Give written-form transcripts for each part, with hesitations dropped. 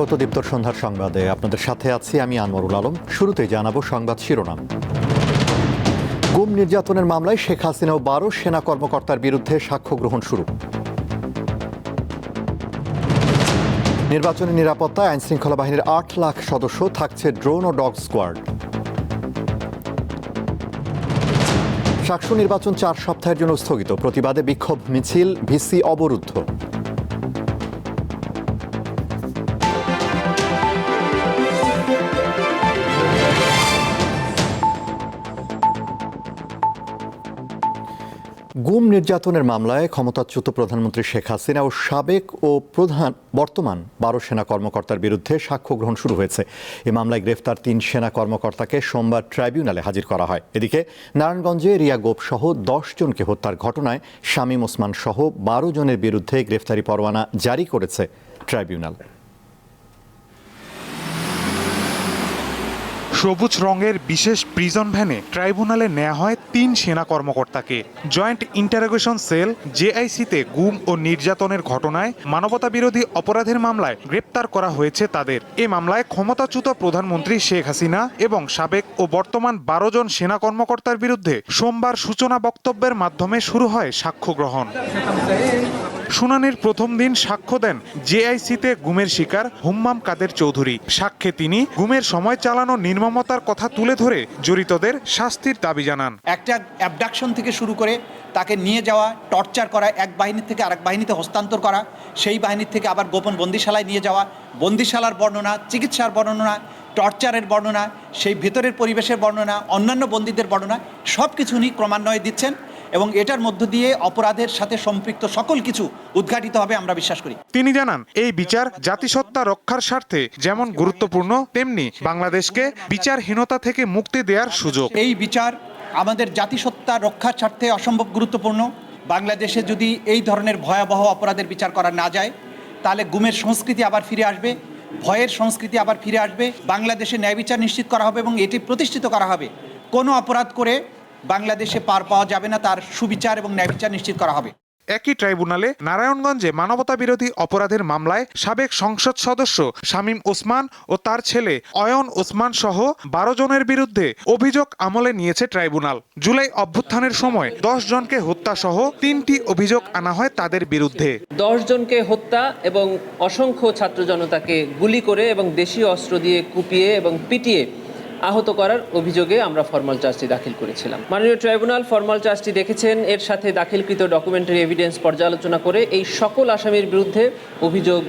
স্বাগত দীপ্তর সন্ধ্যার সংবাদে। আপনাদের সাথে আছি আমি আনোয়ারুল আলম। শুরুতেই জানাবো সংবাদ শিরোনাম। গুম নির্যাতনের মামলায় শেখ হাসিনা ও 12 সেনা কর্মকর্তার বিরুদ্ধে সাক্ষ্য গ্রহণ শুরু। নির্বাচনী নিরাপত্তায় আইনশৃঙ্খলা বাহিনীর 8 লাখ সদস্য, থাকছে ড্রোন ও ডগ স্কোয়াড। শাকসু নির্বাচন 4 সপ্তাহের জন্য স্থগিত, প্রতিবাদে বিক্ষোভ মিছিল, ভিসি অবরুদ্ধ। গুম নির্যাতনের মামলায় ক্ষমতাচ্যুত প্রধানমন্ত্রী শেখ হাসিনা ও সাবেক ও বর্তমান 12 সেনা কর্মকর্তার বিরুদ্ধে সাক্ষ্য গ্রহণ শুরু হয়েছে। এ মামলায় গ্রেফতার 3 সেনা কর্মকর্তাকে সোমবার ট্রাইব্যুনালে হাজির করা হয়। এদিকে নারায়ণগঞ্জে রিয়া গোপ সহ 10 জনকে হত্যার ঘটনায় শামীম ওসমান সহ 12 জনের বিরুদ্ধে গ্রেফতারি পরোয়ানা জারি করেছে ট্রাইব্যুনাল। সবুজ রঙের বিশেষ প্রিজন ভ্যানে ট্রাইব্যুনালে নেওয়া হয় 3 সেনা কর্মকর্তাকে। জয়েন্ট ইন্টারোগেশন সেল জেআইসিতে গুম ও নির্যাতনের ঘটনায় মানবতাবিরোধী অপরাধের মামলায় গ্রেপ্তার করা হয়েছে তাদের। এ মামলায় ক্ষমতাচ্যুত প্রধানমন্ত্রী শেখ হাসিনা এবং সাবেক ও বর্তমান 12 জন সেনা কর্মকর্তার বিরুদ্ধে সোমবার সূচনা বক্তব্যের মাধ্যমে শুরু হয় সাক্ষ্য গ্রহণ। শুনানির প্রথম দিন সাক্ষ্য দেন জেআইসিতে গুমের শিকার হুম্মাম কাদের চৌধুরী। সাক্ষ্যে তিনি গুমের সময় চালানো নির্মমতার কথা তুলে ধরে জড়িতদের শাস্তির দাবি জানান। একটা অ্যাবডাকশন থেকে শুরু করে তাকে নিয়ে যাওয়া, টর্চার করা, এক বাহিনী থেকে আরেক বাহিনীতে হস্তান্তর করা, সেই বাহিনীর থেকে আবার গোপন বন্দিশালায় নিয়ে যাওয়া, বন্দিশালার বর্ণনা, চিকিৎসার বর্ণনা, টর্চারের বর্ণনা, সেই ভেতরের পরিবেশের বর্ণনা, অন্যান্য বন্দীদের বর্ণনা, সব কিছু উনি ক্রমান্বয়ে দিচ্ছেন এবং এটার মধ্য দিয়ে অপরাধের সাথে সম্পৃক্ত সকল কিছু উদ্ঘাটিত হবে আমরা বিশ্বাস করি। তিনি জানান, এই বিচার জাতিসত্তা রক্ষার স্বার্থে যেমন গুরুত্বপূর্ণ, তেমনি বাংলাদেশকে বিচারহীনতা থেকে মুক্তি দেওয়ার সুযোগ। এই বিচার আমাদের জাতিসত্তা রক্ষার স্বার্থে অসম্ভব গুরুত্বপূর্ণ। বাংলাদেশে যদি এই ধরনের ভয়াবহ অপরাধের বিচার করা না যায়, তাহলে গুমের সংস্কৃতি আবার ফিরে আসবে, ভয়ের সংস্কৃতি আবার ফিরে আসবে। বাংলাদেশে ন্যায় বিচার নিশ্চিত করা হবে এবং এটি প্রতিষ্ঠিত করা হবে। কোনো অপরাধ করে বাংলাদেশে পার পাওয়া যাবে না, তার সুবিচার এবং ন্যায় বিচার নিশ্চিত করা হবে। একই ট্রাইব্যুনালে নারায়ণগঞ্জে মানবতাবিরোধী অপরাধের মামলায় সাবেক সংসদ সদস্য শামীম ওসমান ও তার ছেলে অয়ন ওসমান সহ 12 জনের বিরুদ্ধে অভিযোগ আমলে নিয়েছে ট্রাইব্যুনাল। জুলাই অভ্যুত্থানের সময় 10 জনকে হত্যা সহ 3টি অভিযোগ আনা হয় তাদের বিরুদ্ধে। 10 জনকে হত্যা এবং অসংখ্য ছাত্র জনতাকে গুলি করে এবং দেশীয় অস্ত্র দিয়ে কুপিয়ে এবং পিটিয়ে আহত করার অভিযোগে আমরা ফরমাল চার্জটি দাখিল করেছিলাম। মাননীয় ট্রাইব্যুনাল ফরমাল চার্জটি দেখেছেন, এর সাথে দাখিলকৃত ডকুমেন্টারি এভিডেন্স পর্যালোচনা করে এই সকল আসামির বিরুদ্ধে অভিযোগ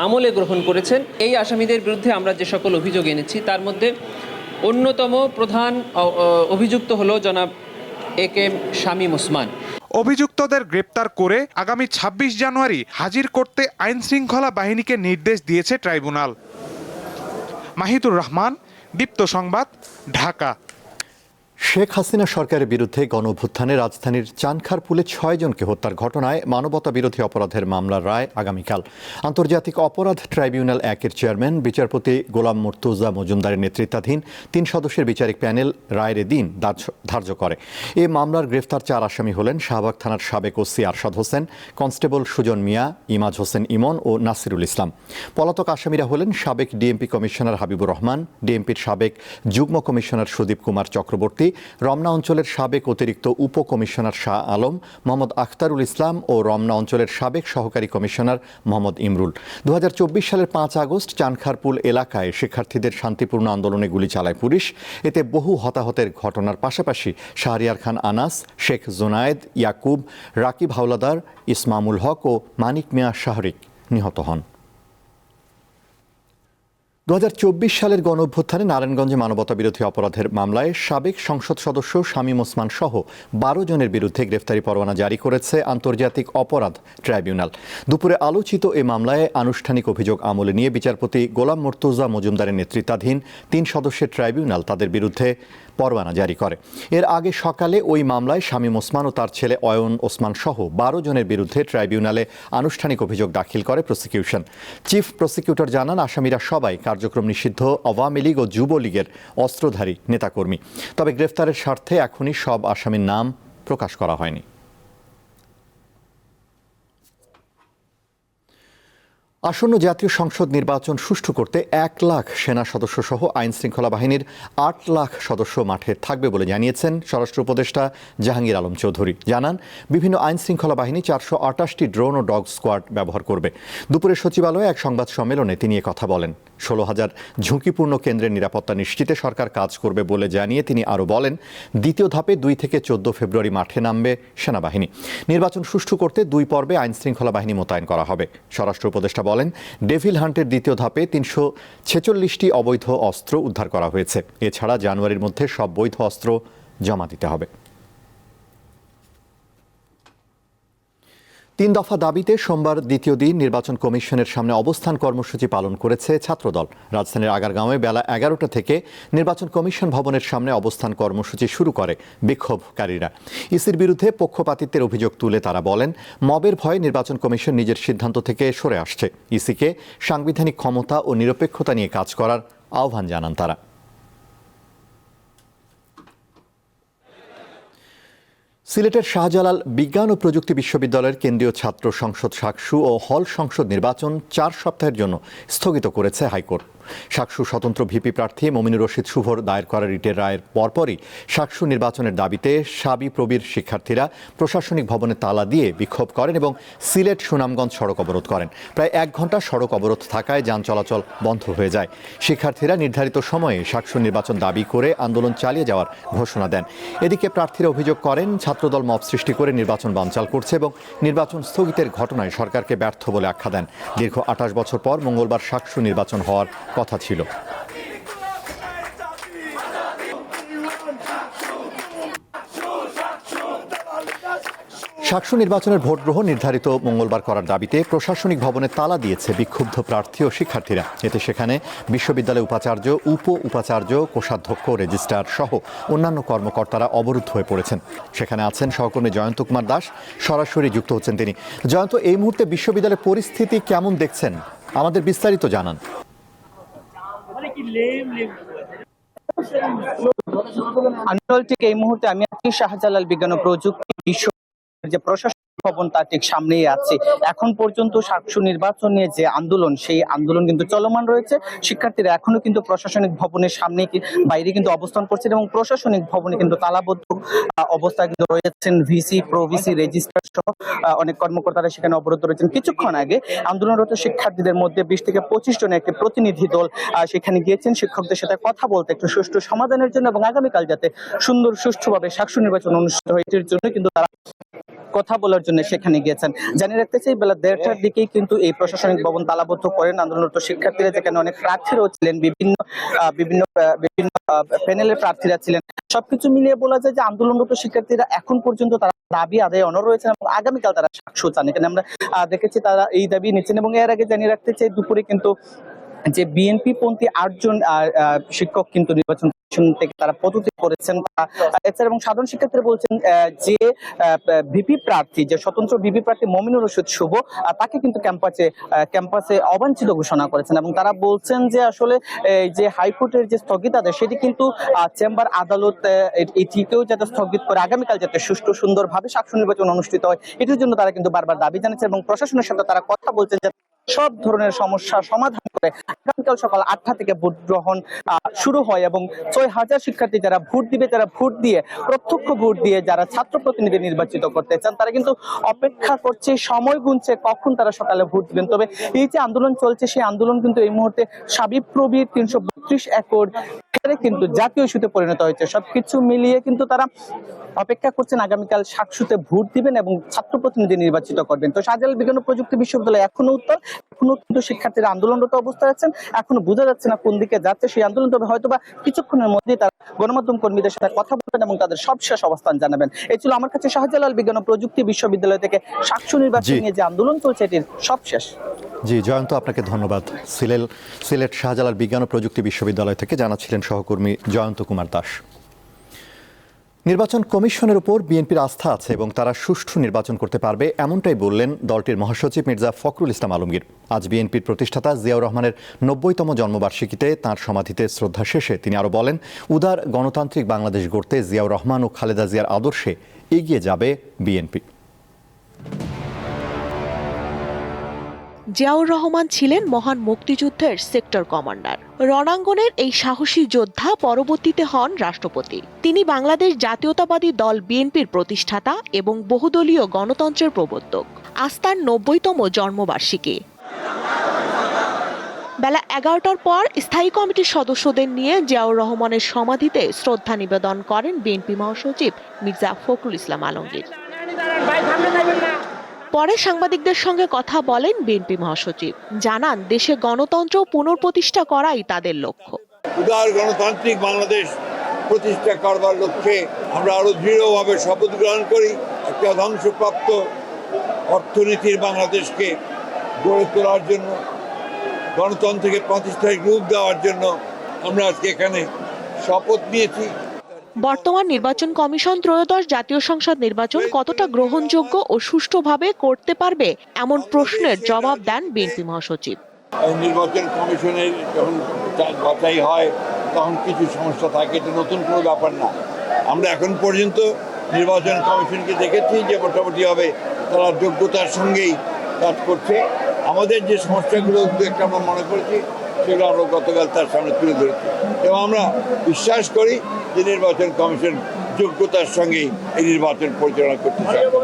আমলে গ্রহণ করেছেন। এই আসামিদের বিরুদ্ধে আমরা যে সকল অভিযোগ এনেছি তার মধ্যে অন্যতম প্রধান অভিযুক্ত হলো জনাব একেএম শামীম ওসমান। অভিযুক্তদের গ্রেপ্তার করে আগামী 26 জানুয়ারি হাজির করতে আইনশৃঙ্খলা বাহিনীকে নির্দেশ দিয়েছে ট্রাইব্যুনাল। মাহিদুর রহমান, দীপ্ত সংবাদ, ঢাকা। শেখ হাসিনা সরকারের বিরুদ্ধে গণঅভ্যুত্থানে রাজধানীর চানখারপুলে 6 জনকে হত্যার ঘটনায় মানবতা বিরোধী অপরাধের মামলার রায় আগামীকাল। আন্তর্জাতিক অপরাধ ট্রাইব্যুনাল 1-এর চেয়ারম্যান বিচারপতি গোলাম মুর্তুজা মজুমদারের নেতৃত্বাধীন 3 সদস্যের বিচারিক প্যানেল রায়ের দিন ধার্য করে। এ মামলার গ্রেফতার 4 আসামি হলেন শাহবাগ থানার সাবেক ওসি আরশাদ হোসেন, কনস্টেবল সুজন মিয়া, ইমাজ হোসেন ইমন ও নাসিরুল ইসলাম। পলাতক আসামিরা হলেন সাবেক ডিএমপি কমিশনার হাবিবুর রহমান, ডিএমপির সাবেক যুগ্ম কমিশনার সুদীপ কুমার চক্রবর্তী, রমনা অঞ্চলের সাবেক অতিরিক্ত উপকমিশনার শাহ আলম, মোহাম্মদ আখতারুল ইসলাম ও রমনা অঞ্চলের সাবেক সহকারী কমিশনার মোহাম্মদ ইমরুল। 2024 সালের 5 আগস্ট চানখারপুল এলাকায় শিক্ষার্থীদের শান্তিপূর্ণ আন্দোলনে গুলি চালায় পুলিশ। এতে বহু হতাহতের ঘটনার পাশাপাশি শাহরিয়ার খান আনাস, শেখ জোনায়েদ, ইয়াকুব, রাকিব হাওলাদার, ইসমামুল হক ও মানিক মিয়া শাহরিক নিহত হন। 2024 সালের গণঅভ্যুত্থানে নারায়ণগঞ্জে মানবতাবিরোধী অপরাধের মামলায় সাবেক সংসদ সদস্য শামীম ওসমান সহ 12 জনের বিরুদ্ধে গ্রেফতারি পরোয়ানা জারি করেছে আন্তর্জাতিক অপরাধ ট্রাইব্যুনাল। দুপুরে আলোচিত এ মামলায় আনুষ্ঠানিক অভিযোগ আমলে নিয়ে বিচারপতি গোলাম মুর্তুজা মজুমদারের নেতৃত্বাধীন 3 সদস্যের ট্রাইব্যুনাল তাদের বিরুদ্ধে পরোয়ানা জারি করে। এর আগে সকালে ওই মামলায় শামীম ওসমান ও তার ছেলে অয়ন ওসমান সহ 12 জনের বিরুদ্ধে ট্রাইব্যুনালে আনুষ্ঠানিক অভিযোগ দাখিল করে প্রসিকিউশন। চিফ প্রসিকিউটর জানান, আসামিরা সবাই কার্যক্রম নিষিদ্ধ আওয়ামী লীগ ও যুবলীগের অস্ত্রধারী নেতাকর্মী। তবে গ্রেফতারের স্বার্থে এখনই সব আসামির নাম প্রকাশ করা হয়নি। আসন্ন জাতীয় সংসদ নির্বাচন সুষ্ঠু করতে 1 লাখ সেনা সদস্য সহ আইন শৃঙ্খলা বাহিনীর 8 লাখ সদস্য মাঠে থাকবে বলে জানিয়েছেন স্বরাষ্ট্র উপদেষ্টা জাহাঙ্গীর আলম চৌধুরী। জানান, বিভিন্ন আইন শৃঙ্খলা বাহিনী 428টি ড্রোন ও ডগ স্কোয়াড ব্যবহার করবে। দুপুরে সচিবালয়ে এক সংবাদ সম্মেলনে তিনি কথা বলেন। 16,000 ঝুঁকিপূর্ণ কেন্দ্রের নিরাপত্তা নিশ্চিতে সরকার কাজ করবে বলে জানিয়ে তিনি আরও বলেন, দ্বিতীয় ধাপে 2 থেকে 14 ফেব্রুয়ারি মাঠে নামবে সেনাবাহিনী। নির্বাচন সুষ্ঠু করতে 2 পর্বে আইন শৃঙ্খলা বাহিনী মোতায়েন করা হবে। স্বরাষ্ট্র উপদেষ্টা বলেন, ডেভিল হান্টের দ্বিতীয় ধাপে 346টি অবৈধ অস্ত্র উদ্ধার করা হয়েছে। এছাড়া জানুয়ারির মধ্যে সব বৈধ অস্ত্র জমা দিতে হবে। 3 দফা দাবিতে সোমবার দ্বিতীয় দিন নির্বাচন কমিশনের সামনে অবস্থান কর্মসূচি পালন করেছে ছাত্রদল। রাজধানীর আগারগাঁওয়ে বেলা 11টা থেকে নির্বাচন কমিশন ভবনের সামনে অবস্থান কর্মসূচি শুরু করে বিক্ষোভকারীরা। ইসির বিরুদ্ধে পক্ষপাতিত্বের অভিযোগ তুলে তারা বলেন, মবের ভয়ে নির্বাচন কমিশন নিজের সিদ্ধান্ত থেকে সরে আসছে। ইসিকে সাংবিধানিক ক্ষমতা ও নিরপেক্ষতা নিয়ে কাজ করার আহ্বান জানান তারা। সিলেটের শাহজালাল বিজ্ঞান ও প্রযুক্তি বিশ্ববিদ্যালয়ের কেন্দ্রীয় ছাত্র সংসদ শাকসু ও হল সংসদ নির্বাচন 4 সপ্তাহের জন্য স্থগিত করেছে হাইকোর্ট। শাকসু স্বতন্ত্র ভিপি প্রার্থী মমিনুর রশিদ শুভর দায়ের করা রিটের রায়ের পরপরই শাকসু নির্বাচনের দাবিতে শাবি প্রবীর শিক্ষার্থীরা প্রশাসনিক ভবনে তালা দিয়ে বিক্ষোভ করেন এবং সিলেট সুনামগঞ্জ সড়ক অবরোধ করেন। প্রায় 1 ঘন্টা সড়ক অবরোধ থাকায় যান চলাচল বন্ধ হয়ে যায়। শিক্ষার্থীরা নির্ধারিত সময়ে শাকসু নির্বাচন দাবি করে আন্দোলন চালিয়ে যাওয়ার ঘোষণা দেন। এদিকে প্রার্থীরা অভিযোগ করেন, ছাত্রদল মব সৃষ্টি করে নির্বাচন বানচাল করছে এবং নির্বাচন স্থগিতের ঘটনায় সরকারকে ব্যর্থ বলে আখ্যা দেন। দীর্ঘ 28 বছর পর মঙ্গলবার শাকসু নির্বাচন হওয়ার কথা ছিল। শাকসু নির্বাচনের ভোট গ্রহণ নির্ধারিত মঙ্গলবার করার দাবিতে প্রশাসনিক ভবনে তালা দিয়েছে বিক্ষুব্ধ প্রার্থী ও শিক্ষার্থীরা। এতে সেখানে বিশ্ববিদ্যালয় উপাচার্য, উপাচার্য, কোষাধ্যক্ষ, রেজিস্ট্রার সহ অন্যান্য কর্মকর্তারা অবরুদ্ধ হয়ে পড়েছেন। সেখানে আছেন সহকর্মী জয়ন্ত কুমার দাস, সরাসরি যুক্ত হচ্ছেন তিনি। জয়ন্ত, এই মুহূর্তে বিশ্ববিদ্যালয়ের পরিস্থিতি কেমন দেখছেন, আমাদের বিস্তারিত জানান। আন্দোলন থেকে এই মুহূর্তে আমি আছি শাহজালাল বিজ্ঞান ও প্রযুক্তি বিশ্ব যে প্রশাসন ভবন তার ঠিক সামনেই আছে। এখন পর্যন্ত শাকসু নির্বাচন নিয়ে যে আন্দোলন, সেই আন্দোলন কিন্তু চলমান রয়েছে। শিক্ষার্থীরা এখনো কিন্তু প্রশাসনিক ভবনের সামনে বাইরে কিন্তু অবস্থান করছেন এবং প্রশাসনিক ভবনে কিন্তু তালাবদ্ধ অবস্থায় কিন্তু রয়েছেন ভিসি, প্রভিসি, রেজিস্ট্রার সহ অনেক কর্মকর্তারা সেখানে অবরুদ্ধ রয়েছেন। কিছুক্ষণ আগে আন্দোলনরত শিক্ষার্থীদের মধ্যে 20 থেকে 25 জনের একটি প্রতিনিধি দল সেখানে গিয়েছেন শিক্ষকদের সাথে কথা বলতে, একটু সুষ্ঠু সমাধানের জন্য এবং আগামীকাল যাতে সুষ্ঠুভাবে শাকসু নির্বাচন অনুষ্ঠিত হয় এটির জন্য কিন্তু তারা কথা বলার জন্য সেখানে গিয়েছেন। জানিয়ে রাখতে চাই, বেলা 1:30টার দিকেই কিন্তু এই প্রশাসনিক ভবন তালাবদ্ধ করেন আন্দোলনরত শিক্ষার্থীরা, যেখানে অনেক প্রার্থীরাও ছিলেন, বিভিন্ন প্যানেলের প্রার্থীরা ছিলেন। সবকিছু মিলিয়ে বলা যায় যে আন্দোলনরত শিক্ষার্থীরা এখন পর্যন্ত তারা দাবি আদায় অনড় রয়েছেন এবং আগামীকাল তারা সাক্ষ্য চান। এখানে আমরা দেখেছি তারা এই দাবি নিচ্ছেন। এবং এর আগে জানিয়ে রাখতে চাই, দুপুরে কিন্তু যে বিএনপি পন্থী 8 জন শিক্ষক কিন্তু নির্বাচন থেকে তারা পদত্যাগ করেছেন। এছাড়া এবং সাধারণ শিক্ষার্থীরা বলছেন যে ভিপি প্রার্থী, যে স্বতন্ত্র ভিপি প্রার্থী মমিনুর রশিদ শুভ, তাকে কিন্তু ক্যাম্পাসে অবাঞ্ছিত ঘোষণা করেছেন এবং তারা বলছেন যে আসলে যে হাইকোর্টের যে স্থগিতাদেশ সেটি কিন্তু চেম্বার আদালত এটিকেও যাতে স্থগিত করে আগামীকাল যাতে সুষ্ঠু সুন্দরভাবে শাকসু নির্বাচন অনুষ্ঠিত হয়, এটির জন্য তারা কিন্তু বারবার দাবি জানাচ্ছেন এবং প্রশাসনের সাথে তারা কথা বলছেন যে সব ধরনের সমস্যা সমাধান করে আগামীকাল সকাল 8টা থেকে ভোট গ্রহণ শুরু হয় এবং 6,000 শিক্ষার্থী যারা ভোট দিবে, তারা ভোট দিয়ে প্রত্যক্ষ ভোট দিয়ে যারা ছাত্র প্রতিনিধি নির্বাচিত করতে চান তারা কিন্তু অপেক্ষা করছে, সময় গুনছে কখন তারা সকালে ভোট দিবেন। তবে এই যে আন্দোলন চলছে, সেই আন্দোলন কিন্তু এই মুহূর্তে শাবিপ্রবির 332 একর কিন্তু জাতীয় ইস্যুতে পরিণত হয়েছে। সবকিছু মিলিয়ে কিন্তু তারা অপেক্ষা করছেন আগামীকাল শাকসুতে ভোট দিবেন এবং ছাত্র প্রতিনিধি নির্বাচিত করবেন। তো শাহজালাল বিজ্ঞান ও প্রযুক্তি বিশ্ববিদ্যালয় এখনো কিন্তু শিক্ষার্থীরা আন্দোলনরত অবস্থায় আছেন। এখনো বোঝা যাচ্ছে না কোন দিকে যাচ্ছে সেই আন্দোলন। তবে হয়তোবা কিছুক্ষণের মধ্যেই তারা গণমাধ্যম কর্মীদের সাথে কথা বলবেন এবং তাদের সবশেষ অবস্থান জানাবেন। এই ছিল আমার কাছে শাহজালাল বিজ্ঞান ও প্রযুক্তি বিশ্ববিদ্যালয় থেকে শাকসু নির্বাচন নিয়ে যে আন্দোলন চলছে এটির সবশেষ। জি জয়ন্ত, আপনাকে ধন্যবাদ। সিলেট শাহজালাল বিজ্ঞান ও প্রযুক্তি বিশ্ববিদ্যালয় থেকে জানাচ্ছিলেন সহকর্মী জয়ন্ত কুমার দাস। নির্বাচন কমিশনের উপর বিএনপির আস্থা আছে এবং তারা সুষ্ঠু নির্বাচন করতে পারবে, এমনটাই বললেন দলটির মহাসচিব মির্জা ফখরুল ইসলাম আলমগীর। আজ বিএনপির প্রতিষ্ঠাতা জিয়াউর রহমানের 90তম জন্মবার্ষিকীতে তাঁর সমাধিতে শ্রদ্ধা শেষে তিনি আরও বলেন, উদার গণতান্ত্রিক বাংলাদেশ গড়তে জিয়াউর রহমান ও খালেদা জিয়ার আদর্শে এগিয়ে যাবে বিএনপি। জিয়াউর রহমান ছিলেন মহান মুক্তিযুদ্ধের সেক্টর কমান্ডার। রণাঙ্গনের এই সাহসী যোদ্ধা পরবর্তীতে হন রাষ্ট্রপতি। তিনি বাংলাদেশ জাতীয়তাবাদী দল বিএনপির প্রতিষ্ঠাতা এবং বহুদলীয় গণতন্ত্রের প্রবর্তক। আজ তার ৯০তম জন্মবার্ষিকী। বেলা ১১টার পর স্থায়ী কমিটির সদস্যদের নিয়ে জিয়াউর রহমানের সমাধিতে শ্রদ্ধা নিবেদন করেন বিএনপি মহাসচিব মির্জা ফখরুল ইসলাম আলমগীর। পরে সাংবাদিকদের সঙ্গে কথা বলেন বিএনপি মহাসচিব, জানান দেশে গণতন্ত্র পুনঃপ্রতিষ্ঠা করাই তাদের লক্ষ্য। উদার গণতান্ত্রিক বাংলাদেশ প্রতিষ্ঠা করবার লক্ষ্যে আমরা আরো দৃঢ়ভাবে শপথ গ্রহণ করি। একটা ধ্বংসপ্রাপ্ত অর্থনীতির বাংলাদেশকে গড়ে তোলার জন্য, গণতন্ত্রকে প্রতিষ্ঠায় রূপ দেওয়ার জন্য আমরা আজকে এখানে শপথ নিয়েছি। বর্তমান নির্বাচন কমিশন ত্রয়োদশ জাতীয় সংসদ নির্বাচন কতটা গ্রহণযোগ্য ও সুষ্ঠুভাবে করতে পারবে এমন প্রশ্নের জবাব দেন বিএনপি মহাসচিব। নির্বাচন কমিশনের যখন বাছাই হয় তখন কিছু সমস্যা থাকে, এটা নতুন কোনো ব্যাপার না। আমরা এখন পর্যন্ত নির্বাচন কমিশনকে দেখেছি যে মোটামুটিভাবে তারা যোগ্যতার সঙ্গেই কাজ করছে। আমাদের যে সমস্যাগুলো একটা আমরা মনে করেছি সেগুলো আমরা গতকাল তার সামনে তুলে ধরেছি এবং আমরা বিশ্বাস করি যে নির্বাচন কমিশন যোগ্যতার সঙ্গেই এই নির্বাচন পরিচালনা করতে সক্ষম।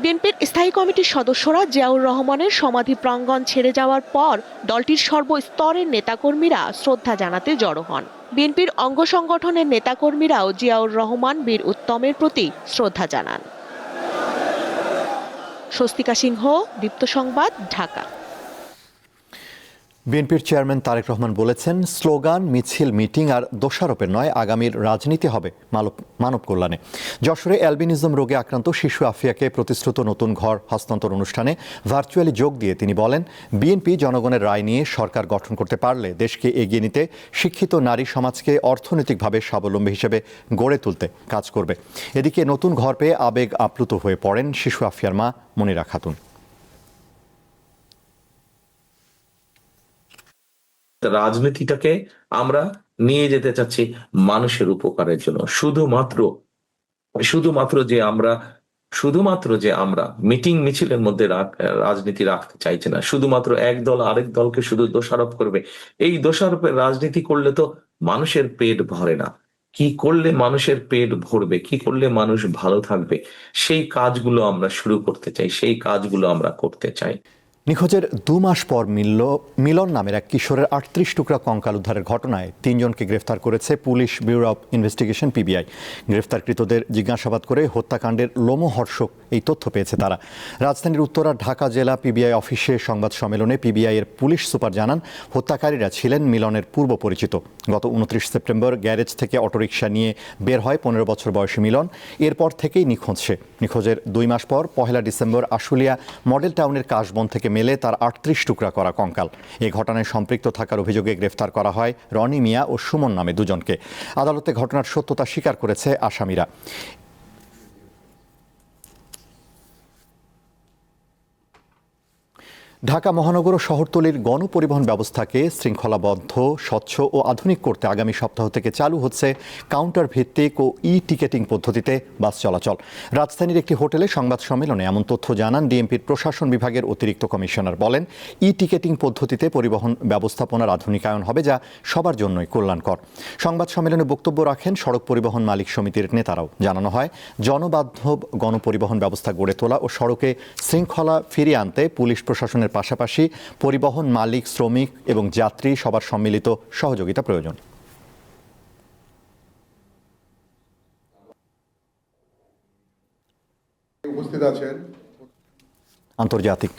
বিএনপির স্থায়ী কমিটির সদস্যরা জিয়াউর রহমানের সমাধি প্রাঙ্গণ ছেড়ে যাওয়ার পর দলটির সর্বস্তরের নেতাকর্মীরা শ্রদ্ধা জানাতে জড়ো হন। বিএনপির অঙ্গ সংগঠনের নেতাকর্মীরাও জিয়াউর রহমান বীর উত্তমের প্রতি শ্রদ্ধা জানান। স্বস্তিকা সিংহ, দীপ্ত সংবাদ, ঢাকা। বিএনপির চেয়ারম্যান তারেক রহমান বলেছেন, স্লোগান, মিছিল, মিটিং আর দোষারোপের নয়, আগামীর রাজনীতি হবে মানব কল্যাণে। যশোরে অ্যালবিনিজম রোগে আক্রান্ত শিশু আফিয়াকে প্রতিশ্রুত নতুন ঘর হস্তান্তর অনুষ্ঠানে ভার্চুয়ালি যোগ দিয়ে তিনি বলেন, বিএনপি জনগণের রায় নিয়ে সরকার গঠন করতে পারলে দেশকে এগিয়ে নিতে, শিক্ষিত নারী সমাজকে অর্থনৈতিকভাবে স্বাবলম্বী হিসেবে গড়ে তুলতে কাজ করবে। এদিকে নতুন ঘর পেয়ে আবেগ আপ্লুত হয়ে পড়েন শিশু আফিয়ার মা মনিরা খাতুন। রাজনীতিটাকে আমরা নিয়ে যেতে চাচ্ছি মানুষের উপকারের জন্য। শুধুমাত্র যে আমরা মিটিং মিছিলের মধ্যে রাজনীতি রাখতে চাইছি না। শুধুমাত্র এক দল আরেক দলকে শুধু দোষারোপ করবে, এই দোষারোপের রাজনীতি করলে তো মানুষের পেট ভরে না। কি করলে মানুষের পেট ভরবে, কি করলে মানুষ ভালো থাকবে, সেই কাজগুলো আমরা শুরু করতে চাই, সেই কাজগুলো আমরা করতে চাই। নিখোঁজের 2 মাস পর মিলন নামের এক কিশোরের 38 টুকরা কঙ্কাল উদ্ধারের ঘটনায় 3 জনকে গ্রেফতার করেছে police bureau of investigation PBI. গ্রেফতারকৃতদের জিজ্ঞাসাবাদ করে হত্যাকাণ্ডের লোমহর্ষক এই তথ্য পেয়েছে তারা। রাজধানীর উত্তরা ঢাকা জেলা পিবিআই অফিসে সংবাদ সম্মেলনে পিবিআই এর পুলিশ সুপার জানান, হত্যাকারীরা ছিলেন মিলনের পূর্ব পরিচিত। গত 29 সেপ্টেম্বর গ্যারেজ থেকে অটোরিকশা নিয়ে বের হয় 15 বছর বয়সী মিলন। এরপর থেকেই নিখোঁজ সে। নিখোঁজের 2 মাস পর 1 ডিসেম্বর আশুলিয়া মডেল টাউনের কাশবন থেকে মেলে তার 38 টুকরা করা কঙ্কাল। এই ঘটনায় সম্পৃক্ত থাকার অভিযোগে গ্রেফতার করা হয় রনি মিয়া ও সুমন নামে 2 জনকে। আদালতে ঘটনার সত্যতা স্বীকার করেছে আসামিরা। ঢাকা মহানগর ও শহরতলির গণপরিবহন ব্যবস্থাকে শৃঙ্খলাবদ্ধ, স্বচ্ছ ও আধুনিক করতে আগামী সপ্তাহ থেকে চালু হচ্ছে কাউন্টার ভিত্তিক ও টিকেটিং পদ্ধতিতে বাস চলাচল। রাজধানীর একটি হোটেলে সংবাদ সম্মেলনে এমন তথ্য জানান ডিএমপির প্রশাসন বিভাগের অতিরিক্ত কমিশনার। বলেন, টিকেটিং পদ্ধতিতে পরিবহন ব্যবস্থাপনার আধুনিকায়ন হবে, যা সবার জন্যই কল্যাণকর। সংবাদ সম্মেলনে বক্তব্য রাখেন সড়ক পরিবহন মালিক সমিতির নেতারাও। জানানো হয়, জনবান্ধব গণপরিবহন ব্যবস্থা গড়ে তোলা ও সড়কে শৃঙ্খলা ফিরিয়ে আনতে পুলিশ প্রশাসনের পাশাপাশি পরিবহন মালিক, শ্রমিক এবং যাত্রী সবার সম্মিলিত সহযোগিতা প্রয়োজন। উপস্থিত আছেন আন্তর্জাতিক।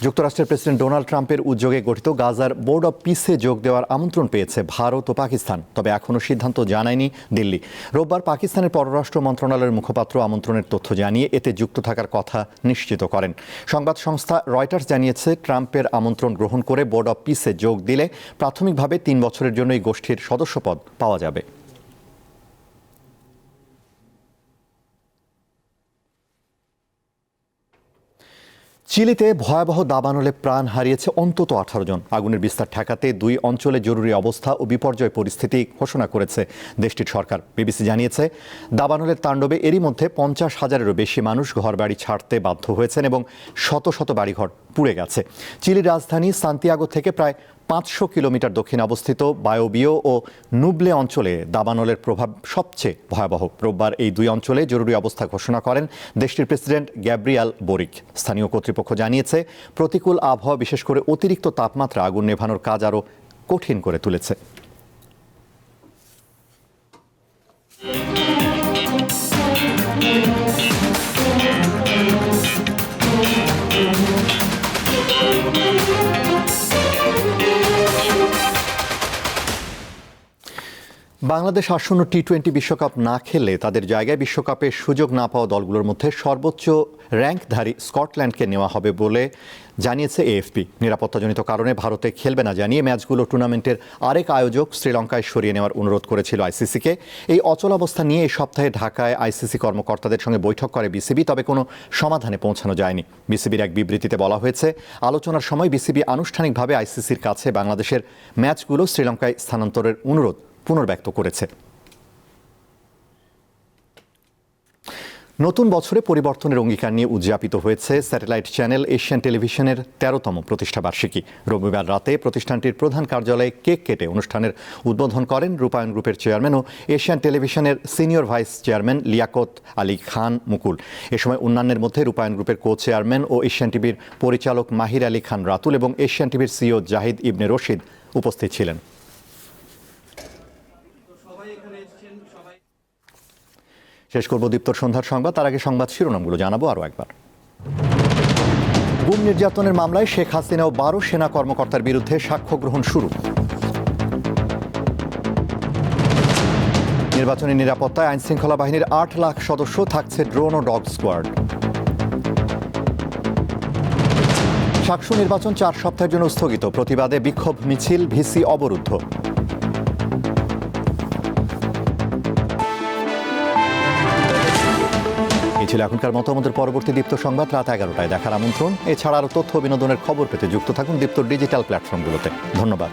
যুক্তরাষ্ট্রের প্রেসিডেন্ট ডোনাল্ড ট্রাম্পের উদ্যোগে গঠিত গাজার বোর্ড অব পিসে যোগ দেওয়ার আমন্ত্রণ পেয়েছে ভারত ও পাকিস্তান, তবে এখনও সিদ্ধান্ত জানায়নি দিল্লি। রোববার পাকিস্তানের পররাষ্ট্র মন্ত্রণালয়ের মুখপাত্র আমন্ত্রণের তথ্য জানিয়ে এতে যুক্ত থাকার কথা নিশ্চিত করেন। সংবাদ সংস্থা রয়টার্স জানিয়েছে, ট্রাম্পের আমন্ত্রণ গ্রহণ করে বোর্ড অব পিসে যোগ দিলে প্রাথমিকভাবে 3 বছরের জন্য এই গোষ্ঠীর সদস্যপদ পাওয়া যাবে। চিলিতে ভয়াবহ দাবানলে প্রাণ হারিয়েছে অন্তত 18 জন। আগুনের বিস্তার ঠেকাতে 2 অঞ্চলে জরুরি অবস্থা ও বিপর্যয় পরিস্থিতি ঘোষণা করেছে দেশটির সরকার। বিবিসি জানিয়েছে, দাবানলের তাণ্ডবে এরই মধ্যে 50,000-এরও বেশি মানুষ ঘরবাড়ি ছাড়তে বাধ্য হয়েছেন এবং শত শত বাড়িঘর পুড়ে গেছে। চিলির রাজধানী সান্তিয়াগো থেকে প্রায় 500 কিলোমিটার দক্ষিণে অবস্থিত বায়োবিও ও নুবলে অঞ্চলে দাবানলের প্রভাব সবচেয়ে ভয়াবহ। রোববার এই 2 অঞ্চলে জরুরি অবস্থা ঘোষণা করেন দেশটির প্রেসিডেন্ট গ্যাব্রিয়াল বোরিক। স্থানীয় কর্তৃপক্ষ জানিয়েছে, প্রতিকূল আবহাওয়া বিশেষ করে অতিরিক্ত তাপমাত্রা আগুন নেভানোর কাজ আরও কঠিন করে তুলেছে। বাংলাদেশ আসন্ন টি-20 বিশ্বকাপ না খেললে তাদের জায়গায় বিশ্বকাপে সুযোগ না পাওয়া দলগুলোর মধ্যে সর্বোচ্চ র্যাঙ্কধারী স্কটল্যান্ডকে নেওয়া হবে বলে জানিয়েছে এএফপি। নিরাপত্তাজনিত কারণে ভারতে খেলবে না জানিয়ে ম্যাচগুলো টুর্নামেন্টের আরেক আয়োজক শ্রীলঙ্কায় সরিয়ে নেওয়ার অনুরোধ করেছিল আইসিসিকে। এই অচলাবস্থা নিয়ে এই সপ্তাহে ঢাকায় আইসিসি কর্মকর্তাদের সঙ্গে বৈঠক করে বিসিবি, তবে কোনো সমাধানে পৌঁছানো যায়নি। বিসিবির এক বিবৃতিতে বলা হয়েছে, আলোচনার সময় বিসিবি আনুষ্ঠানিকভাবে আইসিসির কাছে বাংলাদেশের ম্যাচগুলো শ্রীলঙ্কায় স্থানান্তরের অনুরোধ পুনর্ব্যক্ত করেছে। নতুন বছরে পরিবর্তনের অঙ্গীকার নিয়ে উদযাপিত হয়েছে স্যাটেলাইট চ্যানেল এশিয়ান টেলিভিশনের 13তম প্রতিষ্ঠাবার্ষিকী। রবিবার রাতে প্রতিষ্ঠানটির প্রধান কার্যালয়ে কেক কেটে অনুষ্ঠানের উদ্বোধন করেন রূপায়ণ গ্রুপের চেয়ারম্যান ও এশিয়ান টেলিভিশনের senior vice chairman Liaquat Ali Khan Mukul. এ সময় অন্যান্যের মধ্যে রূপায়ণ গ্রুপের কো চেয়ারম্যান ও এশিয়ান টিভির পরিচালক মাহির আলী খান রাতুল এবং এশিয়ান টিভির সিইও জাহিদ ইবনে রশিদ উপস্থিত ছিলেন। শেষ করব দীপ্তর সন্ধ্যার সংবাদ, তার আগে সংবাদ শিরোনামগুলো জানাবো আরও একবার। গুম নির্যাতনের মামলায় শেখ হাসিনা ও 12 সেনা কর্মকর্তার বিরুদ্ধে সাক্ষ্য গ্রহণ শুরু। নির্বাচনী নিরাপত্তায় আইনশৃঙ্খলা বাহিনীর 8 লাখ সদস্য, থাকছে ড্রোন ও ডগ স্কোয়াড। সাকসু নির্বাচন 4 সপ্তাহের জন্য স্থগিত, প্রতিবাদে বিক্ষোভ মিছিল, ভিসি অবরুদ্ধ। এই ছিল এখনকার মতো। আমাদের পরবর্তী দীপ্ত সংবাদ রাত 11টায় দেখার আমন্ত্রণ। এছাড়া আরও তথ্য বিনোদনের খবর পেতে যুক্ত থাকুন দীপ্তর ডিজিটাল প্ল্যাটফর্মগুলোতে। ধন্যবাদ।